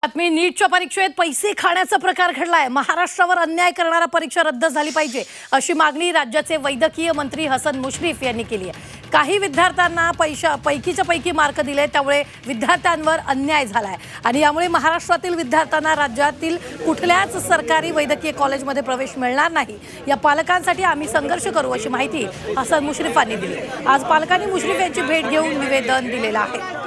बातमी नीटच्या परीक्षेत पैसे खाण्याचा प्रकार घडलाय। महाराष्ट्रावर अन्याय करणारा परीक्षा रद्द झाली पाहिजे अशी मागणी राज्याचे वैद्यकीय मंत्री हसन मुश्रीफ यांनी केली आहे। काही विद्यार्थ्यांना पैकीच्या पैकी मार्क दिले त्यामुळे विद्यार्थ्यांवर अन्याय झालाय आणि यामुळे महाराष्ट्रातील विद्यार्थ्यांना राज्यातील कुठल्याच सरकारी वैद्यकीय कॉलेजमध्ये प्रवेश मिळणार नाही। या पालकांसाठी आम्ही संघर्ष करू अशी माहिती हसन मुश्रीफांनी दिली। आज पालकांनी मुश्रीफ यांची भेट घेऊन निवेदन दिलेलं आहे।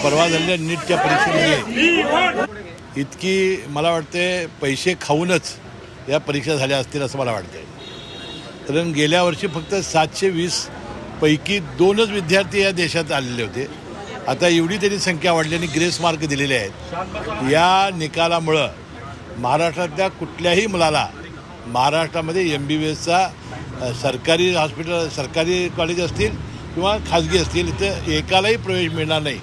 परवा झालेल्या नीटच्या परीक्षेमध्ये इतकी मला वाटते पैसे खाऊनच या परीक्षा झाल्या असतील असं मला वाटतंय। कारण गेल्या वर्षी फक्त 720 पैकी 2च विद्यार्थी या देशात आलेले होते। आता एवढी तरी संख्या वाढली आणि ग्रेस मार्क दिलेले आहेत। या निकालामुळं महाराष्ट्रातल्या कुठल्याही मुलाला महाराष्ट्रामध्ये MBBSचा सरकारी हॉस्पिटल सरकारी कॉलेज असतील किंवा खाजगी असतील इथं एकालाही प्रवेश मिळणार नाही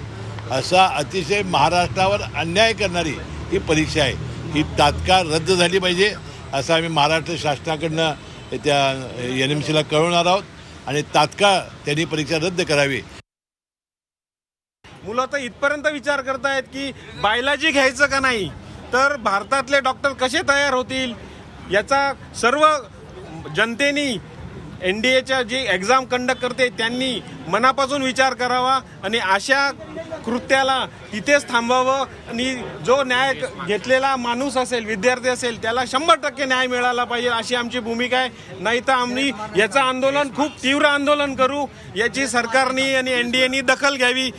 असा अतिशय महाराष्ट्रावर अन्याय करणारी ही परीक्षा आहे। ही तात्काळ रद्द झाली पाहिजे असं आम्ही महाराष्ट्र शासनाकडनं त्या NMCला कळवणार आहोत आणि तात्काळ त्यांनी परीक्षा रद्द करावी। मुलं तर इथपर्यंत विचार करतायत की बायोलॉजी घ्यायचं का नाही, तर भारतातले डॉक्टर कसे तयार होतील याचा सर्व जनतेनी NDAच्या जी एक्झाम कंडक्ट करते त्यांनी मनापासून विचार करावा आणि अशा कृत्याला तिथेच थांबवावं आणि जो न्याय घेतलेला माणूस असेल विद्यार्थी असेल त्याला 100% न्याय मिळाला पाहिजे अशी आमची भूमिका आहे। नाही तर आम्ही याचं आंदोलन खूप तीव्र आंदोलन करू। याची सरकारने आणि NDAनी दखल घ्यावी।